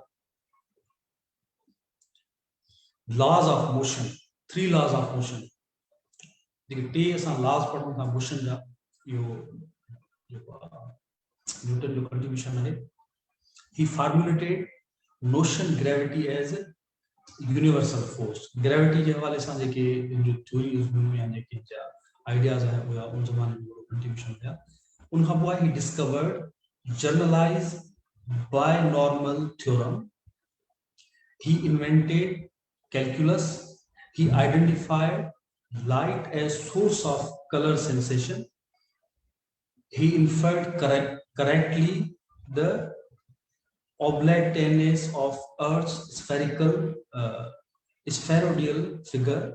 [SPEAKER 1] Laws of motion, 3 laws of motion। जेके 3 असां laws पढ़ूं था motion जा, यो न्यूटन जो contribution है। He formulated notion gravity as a universal force। gravity जे हवाले सां जेके जो theories हुयूं या जेके जा ideas है वो उन ज़माने में contribution हुया। उन खां पोइ he discovered generalized binormal theorem। He invented calculus। He identified light as source of color sensation। He inferred correctly the oblateness of Earth's spheroidal figure।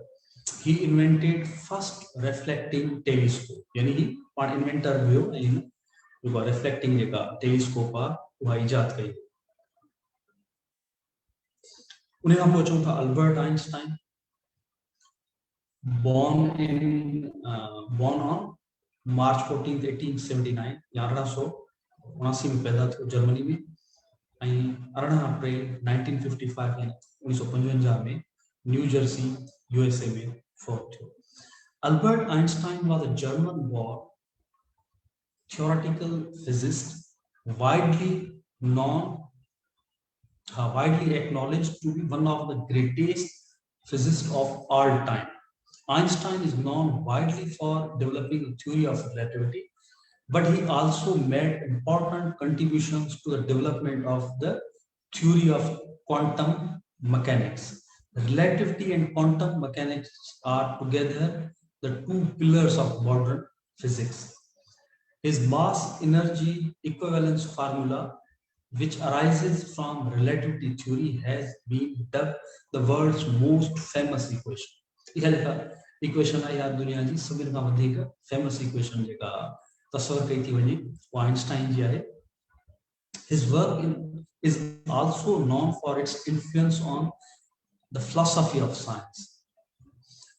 [SPEAKER 1] He invented first reflecting telescope। यानी पाण inventor हुयो ऐं reflecting जेका telescope आहे उहा इजाद कई। उन खां पोइ अचूं था Albert Einstein. born on March 14, 1879, या 1879 में पैदा थियो जर्मनी में, ऐं 18 अप्रैल 1955 यानी 1955 में न्यू जर्सी यूएसए में फोर्थ थियो। Albert Einstein was a German born theoretical physicist, widely acknowledged to be one of the greatest physicists of all time. Einstein is known widely for developing a theory of relativity, but he also made important contributions to the development of the theory of quantum mechanics. Relativity and quantum mechanics are together the 2 pillars of modern physics. His mass energy equivalence formula, which arises from relativity theory, has been dubbed the world's most famous equation। यह equation है यार दुनिया जी सभिनि खां वधीक famous equation जेका तस्वर कई थी वञे वो आइंस्टाइन जी आहे। His work is also known for its influence on the philosophy of science।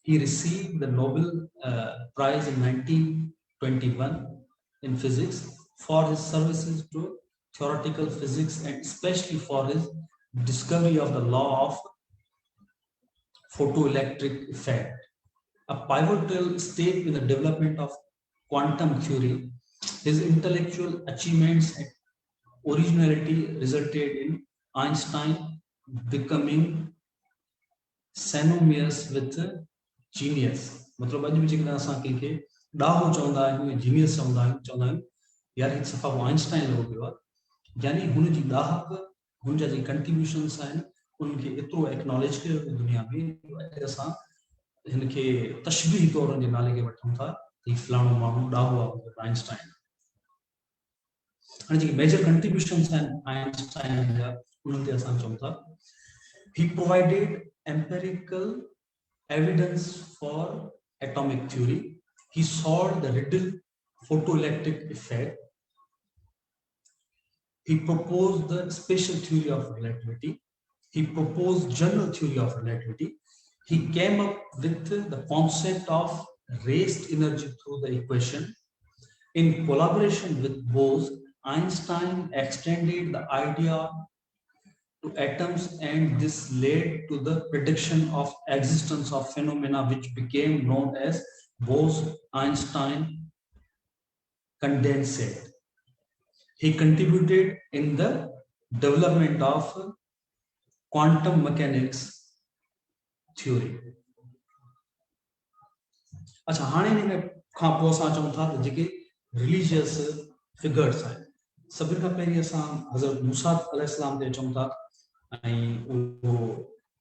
[SPEAKER 1] He received the Nobel Prize in 1921 in physics for his services to theoretical physics, and especially for his discovery of the law of photoelectric effect, a pivotal step in the development of quantum theory. His intellectual achievements and originality resulted in Einstein becoming synonymous with genius। मतलब अॼु बि जेकॾहिं असां कंहिंखे ॾाहो चवंदा आहियूं, genius चवंदा आहियूं यार हिकु सफ़ा वो आइंस्टाइन लॻो पियो आहे। यानी हुन जी ॾाहक, हुन जा जेके कंट्रीब्यूशन्स आहिनि उनखे एतिरो एक्नॉलेज कयो दुनिया में, असां हिनखे तशबीह तौर जे नाले खे वठूं था ही फलाणो माण्हू ॾाहो आहे आइंस्टाइन। हाणे जेके मेजर कंट्रीब्यूशन्स आहिनि आइंस्टाइन जा उन्हनि ते असां चऊं था he provided empirical evidence for atomic theory. He solved the riddle photoelectric effect. He proposed the special theory of relativity. He proposed general theory of relativity. He came up with the concept of raised energy through the equation. In collaboration with Bose, Einstein extended the idea to atoms, and this led to the prediction of existence of phenomena which became known as Bose-Einstein condensate. He contributed in the development of quantum mechanics theory. अच्छा हाणे हिन खां पोइ असां चऊं था त जेके रिलीजियस फिगर्स आहिनि, सभिनि खां पहिरीं असां हज़रत मूसा अलैहिस्सलाम ते चऊं था ऐं उहो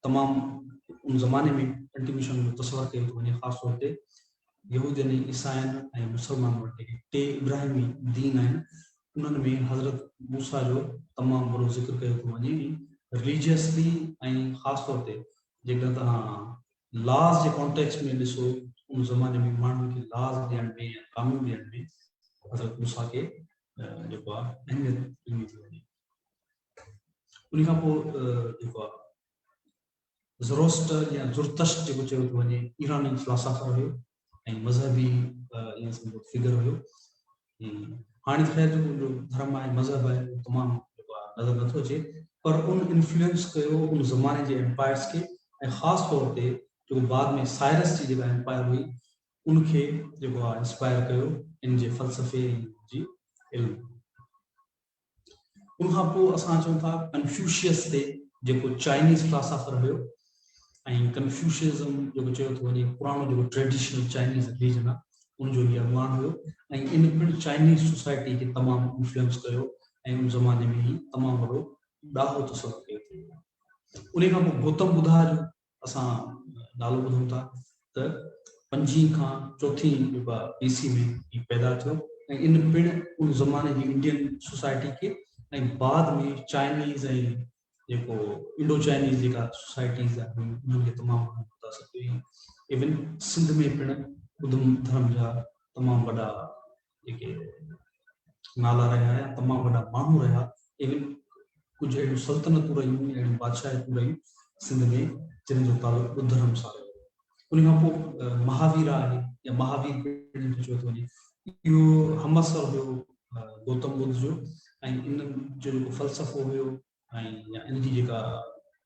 [SPEAKER 1] तमामु उन ज़माने में कंट्रीब्यूशन जो तस्वर कयो थो वञे, ख़ासि तौर ते यहूदियुनि ईसाइनि ऐं मुसलमान वटि जेके टे इब्राहिमी दीन आहिनि उन्हनि में हज़रत मूसा जो तमामु वॾो ज़िक्र कयो थो वञे। रिलीजियसली ऐं ख़ासि तौर ते जेकर तव्हां लॉज जे कॉन्टेक्स्ट में ॾिसो, उन ज़माने में माण्हुनि खे लॉज ॾियण में या कानून ॾियण में हज़रत मूसा खे जेको आहे अहमियत ॾिनी थी वञे। उन खां पोइ जेको आहे ज़रोस्टर या ज़ुरतश्त जेको चयो थो वञे, ईरानी फिलासफर हुयो ऐं मज़हबी ईअं सम्झो फिगर हुयो। हाणे ख़ैर जो धर्म आहे, मज़हब आहे, उहो तमामु जेको आहे नज़र नथो अचे, पर उन इन्फ्लुएंस कयो उन ज़माने जे एम्पायर्स खे, ऐं ख़ासि तौर ते जो बाद में साइरस जी जेका एम्पायर हुई उनखे जेको आहे इंस्पायर कयो इन जे फ़लसफ़े जी इल्म। उनखां पोइ असां चऊं था कन्फ्यूशियस ते, जेको चाइनीज़ फिलासफर हुयो, ऐं कन्फ्यूशियज़म जेको चयो थो वञे पुराणो जेको ट्रेडिशनल चाइनीज़ रिलीजन आहे उनजो इहो अॻवान हुयो, ऐं इन पिणु चाइनीज़ सोसाइटी खे तमामु इन्फ्लुएंस कयो ऐं उन ज़माने में ई तमामु वॾो ॾाहो तसवुरु कयो थो। उन खां पोइ गौतम बुद्धा जो असां नालो ॿुधूं था त 5 खां 4 जेको आहे BC में ही पैदा थियो, ऐं इन पिणु उन ज़माने जी इंडियन सोसाइटी खे ऐं बाद में चाइनीज़ ऐं जेको इंडो चाइनीज़ जेका सोसाइटीज़ आहिनि उन्हनि खे तमामु मुतासिर कई। इवन सिंध में पिणु बुद्धम धर्म जा तमामु वॾा जेके नाला रहिया या तमामु वॾा माण्हू रहिया। इवन कुझु अहिड़ियूं सल्तनतूं रहियूं, अहिड़ियूं बादशाहियूं रहियूं सिंध में जिन जो तालुक़ु बुद्ध धर्म सां रहियो। उन खां पोइ महावीर आहे या महावीर चयो थो वञे, इहो हमअसर हुयो गौतम बुद्ध जो, ऐं इन जो जेको फ़लसफ़ो हुयो ऐं या इन जी जेका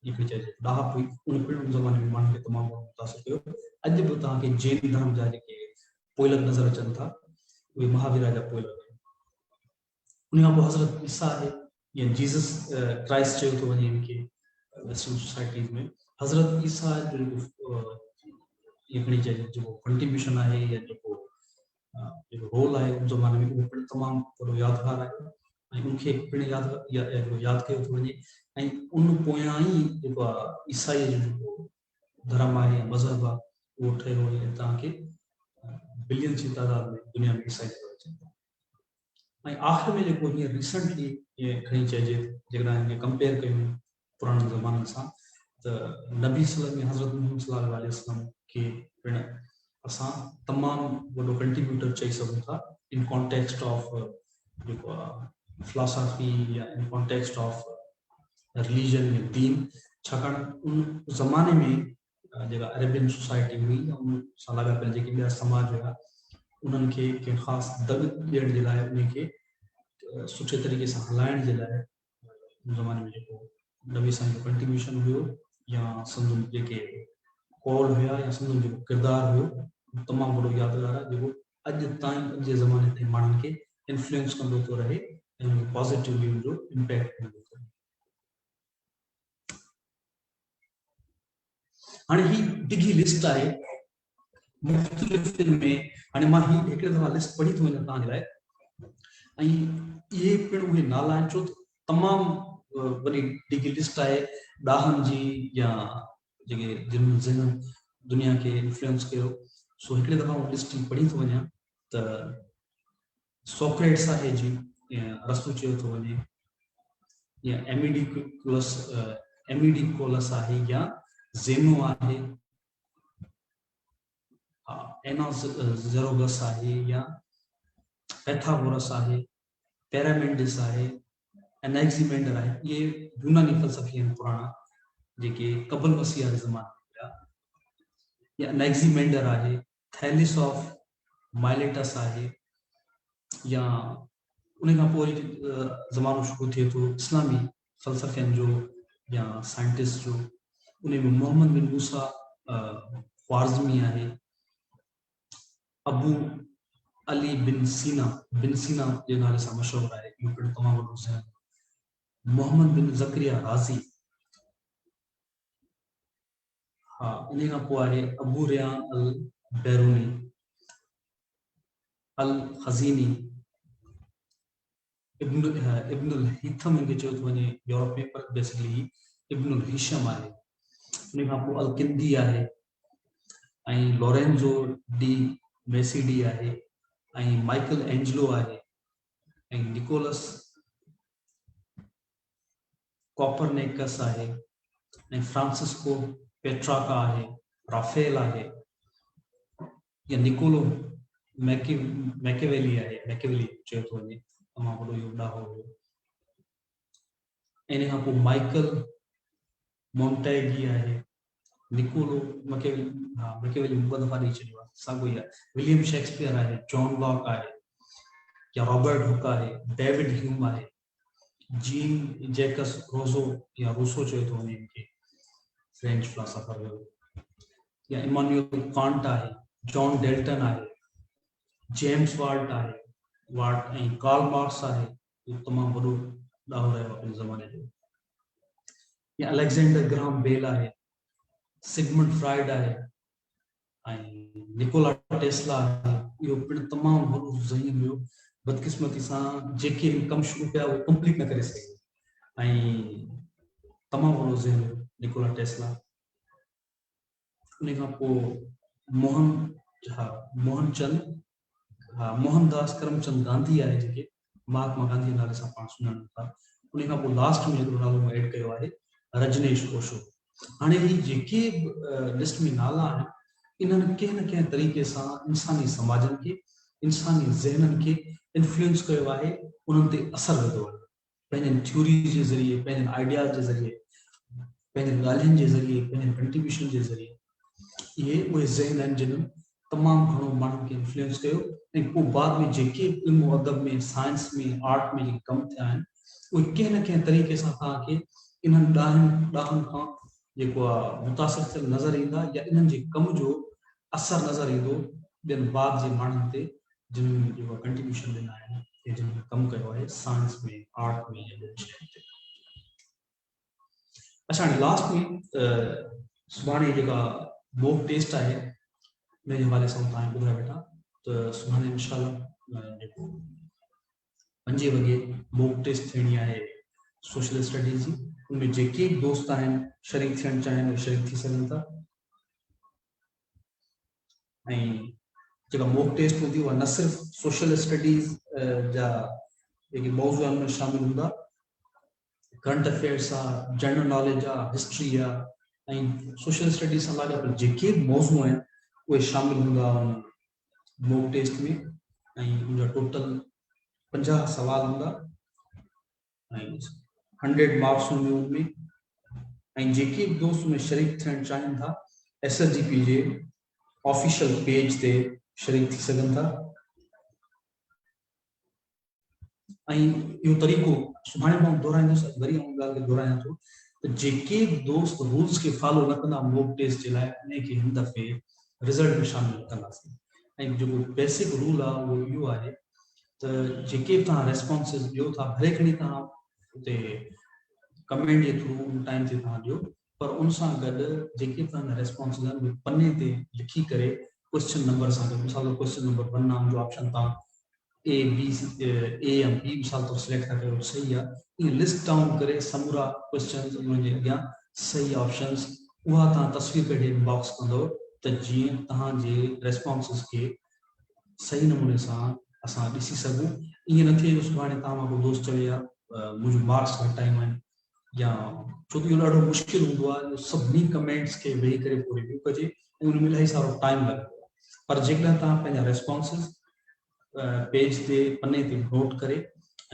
[SPEAKER 1] हिकिड़ी चइजे ॾाहप हुई उन पिणु ज़माने में माण्हुनि खे तमामु मुतासिर कयो। अॼु बि तव्हांखे जैन धर्म जा जेके पोइलक नज़र अचनि था उहे महावीर जा पोइलक आहिनि। उन खां पोइ हज़रत ईसा आहे या जीसस क्राइस्ट चयो थो वञे इनखे वेस्टर्न सोसाइटीज़ में। हज़रत ईसा जो हिकिड़ी चइजे जेको कंट्रीब्यूशन आहे या जेको रोल आहे उन ज़माने में उहो पिणु तमामु वॾो यादगार आहे, ऐं उनखे पिणु यादि कयो थो वञे। ऐं उन पोयां ई जेको आहे ईसाई जो जेको धर्म आहे या मज़हब आहे उहो ठहियो ऐं तव्हांखे बिलियंस जी तादाद में दुनिया में ईसाई नज़र अचनि था। ऐं आख़िर में जेको हींअर रिसेंटली ईअं खणी चइजे जेकॾहिं हिनखे कंपेयर कयूं पुराणे ज़माननि सां त नबी सल्लल्लाहु अलैहि हज़रत मुहम्मद सल्लल्लाहु अलैहि वसल्लम खे पिणु असां तमामु वॾो कंट्रीब्यूटर चई सघूं था इन कॉन्टेक्स्ट ऑफ जेको आहे फिलासफी या इन कॉन्टेक्स्ट ऑफ रिलीजन या दीन, छाकाणि उन ज़माने में जेका अरेबियन सोसाइटी हुई या उन सां लाॻापियल जेके ॿिया समाज हुया उन्हनि खे कंहिं ख़ासि दग ॾियण जे लाइ उनखे सुठे तरीक़े सां हलाइण जे लाइ उन ज़माने में जेको नबी साईं जो कंट्रीब्यूशन हुयो या संदन जेके कॉल हुया या संदन जेको किरदारु हुयो तमामु वॾो यादगार आहे, जेको अॼु ताईं अॼु जे ज़माने ताईं माण्हुनि खे इन्फ्लुएंस कंदो थो रहे ऐं उनखे पॉज़िटिवली उनजो इम्पैक्ट कंदो थो रहे। हाणे ही डिघी लिस्ट आहे मुख़्तलिफ़ में, हाणे मां ही हिकिड़े दफ़ा लिस्ट पढ़ी थो वञा तव्हांजे लाइ, ऐं इहे पिणु उहे नाला आहिनि छो तमामु वॾी डिघी लिस्ट आहे ॾाहनि जी या जेके जिन दुनिया खे इन्फ्लुएंस कयो। सो हिकिड़े दफ़ा उहा लिस्ट पढ़ी थो वञा त सोक्रेट्स आहे जी अरस्तू चयो थो वञे, या एमिडिकोलस आहे या ज़ेनो आहे, एनाज़ेरोगस आहे या पैथागोरस आहे, पैरामेंडिस आहे, एनाक्सिमेंडर आहे, ये यूनानी फ़लसफ़ी आहिनि पुराणा जेके क़बल मसीह जे ज़माने में हुआ, या एनाक्सिमेंडर आहे, थैलिस ऑफ माइलेटस आहे, या उन खां पोइ ज़मानो शुरू थिए थो इस्लामी फ़लसफ़ियनि जो या साइंटिस्ट जो, उन में मोहम्मद बिन मूसा ख्वारिज़मी आहे, अबू अली बिन सीना जे नाले सां मशहूरु आहे, इहो पिणु तमामु वॾो ज़हन, मोहम्मद बिन ज़करिया राज़ी, इन खां पोइ आहे अबू रियान अल बैरूनी, अल खज़ीनी, इब्नुल हिथम इनके चयो थो वञे यूरोप में, पर बेसिकली इब्नुल हिशम आहे, उन खां पोइ अल किंदी आहे, ऐं लोरेंज़ो डी मेसिडी आहे, ऐं माइकल एंजलो आहे, ऐं निकोलस कॉपरनेकस आहे, ऐं फ्रांसिस्को पेट्राका आहे, राफेल आहे, या निकोलो मैकेवेली आहे, मैकेवेली चयो थो वञे, तमामु वॾो इहो ॾाहो हुयो, इन खां पोइ माइकल मोंटेगी आहे, निकोलो मैकेवेली ॿ दफ़ा ॾेई छॾियो आहे, साॻियो ई आहे, विलियम शेक्सपियर आहे, जॉन लॉक आहे, या रॉबर्ट हुक आहे, डेविड ह्यूम आहे, जीन जैकस रोज़ो या रूसो चयो थो वञे इनखे, फ्रेंच फिलोसोफर हुयो, या इमानुएल कांट आहे, जॉन डेल्टन आहे, जेम्स वाल्ट आहे, ऐं कार्ल मार्क्स आहे, इहो तमामु वॾो ॾाहो रहियो आहे ज़माने जो, या अलेक्जेंडर ग्राहम बेल आहे, सिगमंड फ्राइड आहे, ऐं निकोला टेस्ला आहे, इहो पिणु तमामु वॾो ज़हीन हुयो, बदकिस्मती सां जेके कम शुरू कया उहे कंप्लीट न करे सघे, ऐं तमामु वॾो ज़हन हुयो निकोला टेस्ला। उन खां पोइ मोहनदास करमचंद गांधी आहे, जेके महात्मा गांधी नाले सां पाण सुञाणूं था। उन खां पोइ लास्ट में हिकिड़ो नालो मां एड कयो आहे रजनेश ओशो। हाणे ही जेके लिस्ट में नाला आहिनि इन्हनि कंहिं न कंहिं तरीक़े सां इंसानी समाजनि खे, इंसानी ज़हननि खे इन्फ्लुएंस कयो आहे, उन्हनि ते असरु विधो आहे, पंहिंजनि थ्योरीज़ जे ज़रिए, पंहिंजनि आइडियाज़ जे ज़रिए, पंहिंजनि ॻाल्हियुनि जे ज़रिए, पंहिंजनि कंट्रीब्यूशन जे ज़रिए। इहे उहे ज़हन आहिनि जिन्हनि तमामु घणो माण्हुनि खे इन्फ्लुएंस कयो, ऐं पोइ बाद में जेके इल्मु अदब में, साइंस में, आर्ट में जेके कमु थिया आहिनि उहे कंहिं न कंहिं तरीक़े सां तव्हांखे इन्हनि ॾाहनि खां जेको आहे मुतासिर थियल नज़र ईंदा, या इन्हनि जे कम जो असरु नज़र ईंदो ॿियनि बाद जे माण्हुनि ते जिन्हनि जेको कंट्रीब्यूशन ॾिना आहिनि, या जिन्हनि कमु कयो आहे साइंस में, आर्ट में, या ॿियनि शयुनि ते। अच्छा, हाणे लास्ट में सुभाणे जेका मॉक टेस्ट आहे उन जे हवाले सां तव्हांखे ॿुधाए वेठा, त सुभाणे इंशाल्लाह जेको 5 वॻे मॉक टेस्ट थियणी आहे सोशल स्टडीज़ जी। उनमें जेके दोस्त आहिनि शरीक थियणु चाहिनि उहे शरीक थी सघनि था, ऐं जेका मॉक टेस्ट हूंदी उहा न सिर्फ़ सोशल स्टडीज़ जा जेके मौज़ू आहिनि उनमें शामिल हूंदा, करंट अफेयर्स आहे, जनरल नॉलेज आहे, हिस्ट्री आहे, ऐं सोशल स्टडीज़ सां लाॻापियल जेके मौज़ू आहिनि उहे शामिल हूंदा मॉक टेस्ट में, ऐं उनजा टोटल 50 सवाल हूंदा, ऐं 100 मार्क्स हूंदियूं उनमें, ऐं जेके बि दोस्त में शरीक थियणु चाहिनि था SSGP जे ऑफिशियल पेज ते शरीक थी सघनि था। ऐं इहो तरीक़ो सुभाणे मां दोहराईंदुसि, वरी आउं ॻाल्हि खे दोहरायां थो त जेके दोस्त रूल्स खे फॉलो न कंदा मॉक टेस्ट जे लाइ उनखे हिन दफ़े रिज़ल्ट में शामिल न कंदासीं। ऐं जेको बेसिक रूल आहे उहो इहो आहे त जेके बि तव्हां रेस्पॉन्सिस ॾियो था, भले खणी तव्हां उते कमेंट जे थ्रू उन टाइम ते तव्हां ॾियो, पर उन सां गॾु जेके तव्हां रेस्पॉन्सिस आहिनि उहे पने ते लिखी करे क्वेश्चन नंबर सां गॾु, मिसाल क्वेश्चन नंबर 1 नाम जो ऑप्शन तव्हां A या B मिसाल तौर सिलेक्ट था कयो, सही आहे, ईअं लिस्ट डाउन करे समूरा क्वेश्चन उनजे अॻियां सही ऑप्शंस उहा तव्हां तस्वीर कढी इनबॉक्स कंदो त जीअं तव्हांजे रेस्पॉन्सिस खे सही नमूने सां असां ॾिसी सघूं। ईअं न थिए जो सुभाणे तव्हां को दोस्त चवे या मुंहिंजो मार्क्स घटि आहियूं आहिनि, या छो त इहो ॾाढो मुश्किल हूंदो आहे सभिनी कमेंट्स खे वेही करे पोइ रिव्यू कजे, ऐं उन में इलाही सारो टाइम लॻंदो आहे। पर जेकॾहिं तव्हां पंहिंजा रेस्पॉन्सिस पेज ते पने ते नोट करे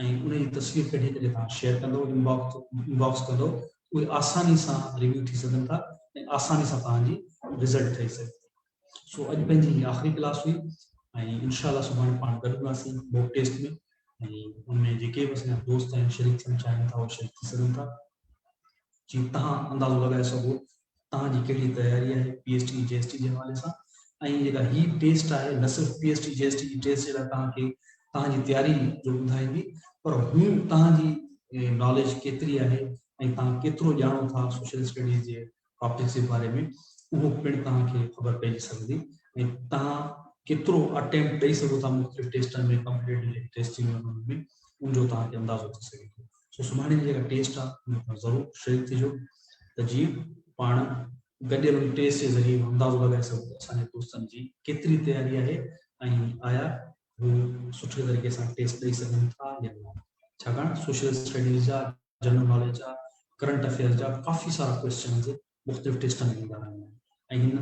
[SPEAKER 1] ऐं उन जी तस्वीर कढी करे तव्हां शेयर कंदो, इनबॉक्स कंदो, उहे आसानी सां रिव्यू थी सघनि था ऐं आसानी सां तव्हांजी रिज़ल्ट ठही सघे। सो अॼु पंहिंजी आख़िरी क्लास हुई ऐं इंशाअल्लाह सुभाणे पाण गॾु हूंदासीं मॉक टेस्ट में, ऐं उनमें जेके बि असांजा दोस्त आहिनि शरीक थियणु चाहिनि था उहे शरीक थी सघनि था। जीअं तव्हां अंदाज़ो लॻाए सघो तव्हांजी कहिड़ी तयारी आहे PST GST जे हवाले सां, ऐं जेका ही टेस्ट आहे न सिर्फ़ु PST GST जी टेस्ट जे लाइ तव्हांखे तव्हांजी तयारी जो ॿुधाईंदी, पर हू तव्हांजी नॉलेज केतिरी आहे ऐं तव्हां केतिरो ॼाणो था सोशल स्टडीज़ जे टॉपिक्स जे बारे में, उहो पिणु तव्हांखे ख़बर पइजी सघंदी ऐं तव्हां केतिरो अटेम्प्ट ॾेई सघो था मुख़्तलिफ़ टेस्टनि में, कॉम्पिटेटिव टेस्टिंग में, उनजो तव्हांखे अंदाज़ो थी सघे थो। सो सुभाणे जी जेका टेस्ट आहे उन में ज़रूरु शरीक थिजो त जीअं पाण गॾियल टेस्ट जे ज़रिए अंदाज़ो लॻाए सघूं असांजे दोस्तनि जी केतिरी तयारी आहे ऐं आया हू सुठे तरीक़े सां टेस्ट ॾेई सघनि था या न। छाकाणि सोशल स्टडीज़ जा, जनरल नॉलेज जा, करंट अफेयर्स जा काफ़ी सारा क्वेश्चन मुख़्तलिफ़ टेस्टनि में ईंदा आहिनि ऐं हिन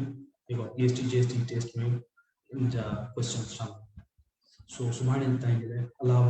[SPEAKER 1] जेको PST GST टेस्ट में इन जा क्वेश्चन शामिल। सो सुभाणे ताईं जे लाइ अलाह